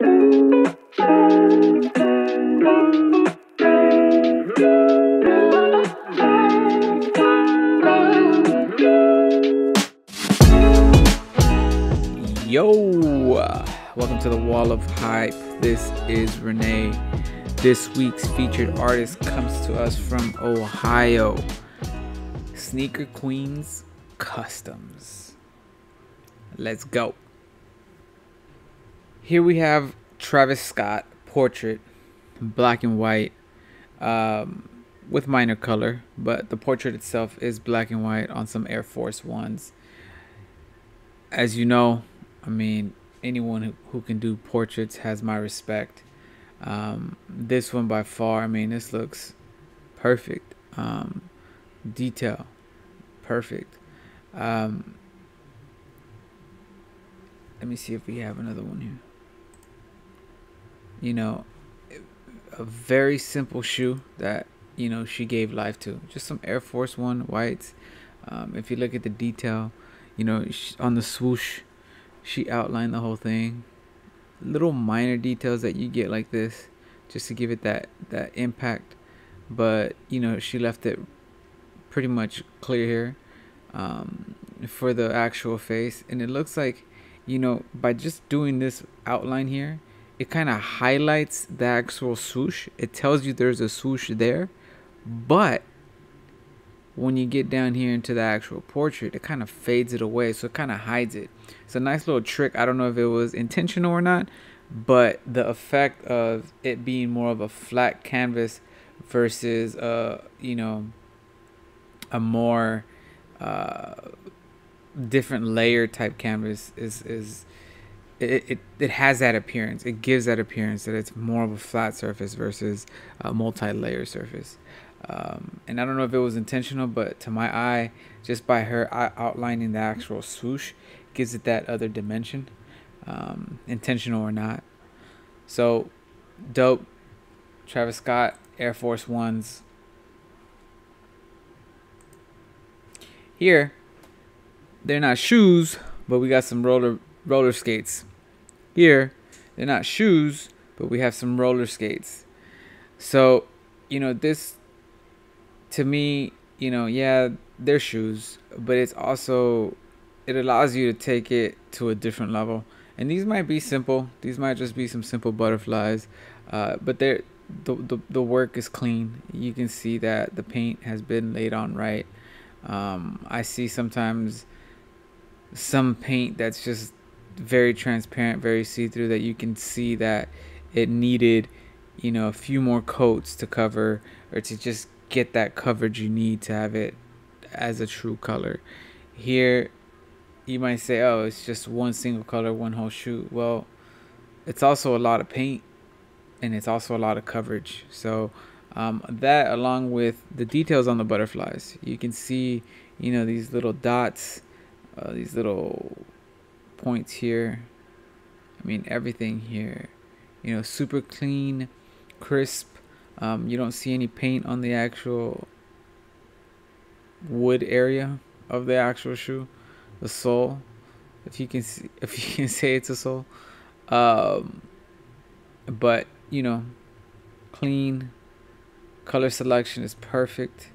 Yo, welcome to the Wall of Hype. This is Renee. This week's featured artist comes to us from Ohio. Sneaker Queens Customs. Let's go. Here we have Travis Scott portrait, black and white, with minor color, but the portrait itself is black and white on some Air Force Ones. As you know, I mean, anyone who can do portraits has my respect. This one by far, I mean, this looks perfect. Detail, perfect. Let me see if we have another one here. You know, a very simple shoe that, you know, she gave life to. Just some Air Force One whites. If you look at the detail, you know, on the swoosh, she outlined the whole thing. Little minor details that you get like this, just to give it that impact. But, you know, she left it pretty much clear here for the actual face. And it looks like, you know, by just doing this outline here, it kind of highlights the actual swoosh. It tells you there's a swoosh there. But when you get down here into the actual portrait, it kind of fades it away, so it kind of hides it. It's a nice little trick. I don't know if it was intentional or not, but the effect of it being more of a flat canvas versus you know, a more different layer type canvas is it has that appearance. It gives that appearance that it's more of a flat surface versus a multi-layer surface. And I don't know if it was intentional, but to my eye, just by her outlining the actual swoosh, gives it that other dimension, intentional or not. So, dope. Travis Scott, Air Force Ones. Here, they're not shoes, but we got some roller skates. Here, they're not shoes, but we have some roller skates. So, you know, this, to me, you know, yeah, they're shoes, but it's also, it allows you to take it to a different level. And these might be simple. These might just be some simple butterflies, but they're the work is clean. You can see that the paint has been laid on right. I see sometimes some paint that's just very transparent, very see-through, that you can see that it needed, you know, a few more coats to cover, or to just get that coverage you need to have it as a true color. Here you might say, oh, it's just one single color, one whole shoe. Well, it's also a lot of paint, and it's also a lot of coverage. So that, along with the details on the butterflies, you can see, you know, these little dots, these little points here. I mean, everything here, you know, super clean, crisp. You don't see any paint on the actual wood area of the actual shoe, the sole, if you can see, if you can say it's a sole. But, you know, clean, color selection is perfect.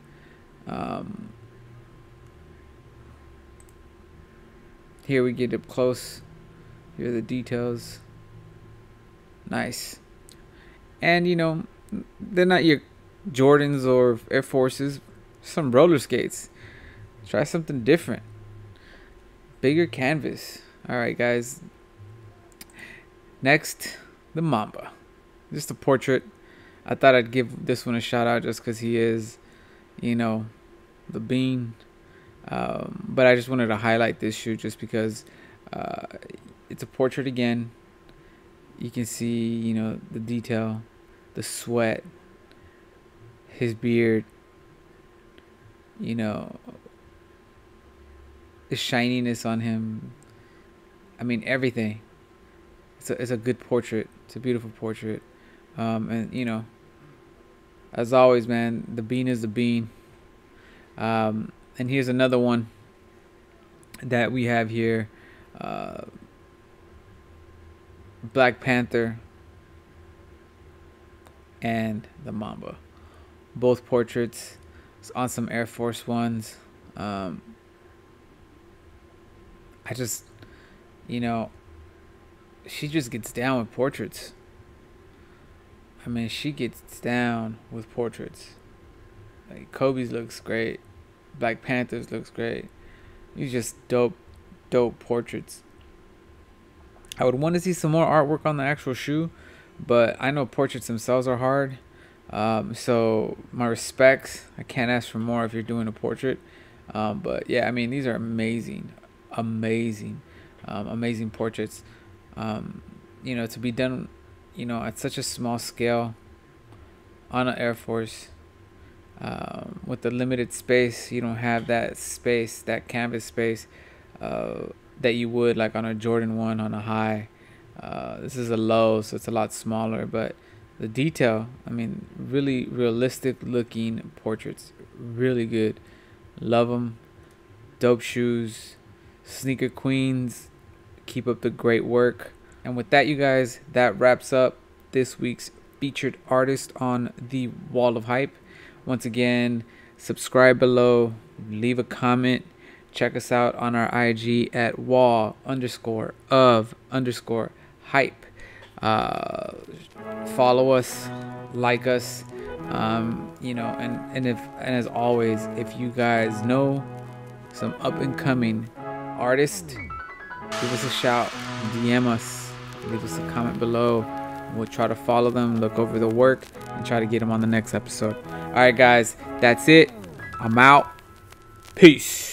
Here we get up close. Here are the details. Nice. And, you know, they're not your Jordans or Air Forces. Some roller skates. Try something different. Bigger canvas. Alright, guys. Next, the Mamba. Just a portrait. I thought I'd give this one a shout out just because he is, you know, the bean. But I just wanted to highlight this shoe just because it's a portrait again. You can see, you know, the detail, the sweat, his beard, you know, the shininess on him. I mean, everything. It's a good portrait. It's a beautiful portrait. And, you know, as always, man, the bean is the bean. And here's another one that we have here. Black Panther, and the Mamba. Both portraits on some Air Force Ones. I just, you know, she just gets down with portraits. I mean, she gets down with portraits. Like Kobe's looks great. Black Panther's looks great. These just dope portraits. I would want to see some more artwork on the actual shoe, but I know portraits themselves are hard. So my respects. I can't ask for more if you're doing a portrait. But yeah, I mean, these are amazing portraits. To be done, at such a small scale on an Air Force. With the limited space, you don't have that space, that canvas space, that you would like on a Jordan 1 on a high. This is a low, so it's a lot smaller, but the detail, I mean, really realistic looking portraits. Really good. Love them. Dope shoes. Sneaker queens. Keep up the great work. And with that, you guys, that wraps up this week's featured artist on the Wall of Hype. Once again, subscribe below, leave a comment, check us out on our IG at wall_of_hype. Follow us, like us, and as always, if you guys know some up and coming artists, give us a shout, DM us, leave us a comment below. We'll try to follow them, look over the work, and try to get them on the next episode. All right, guys, that's it. I'm out. Peace.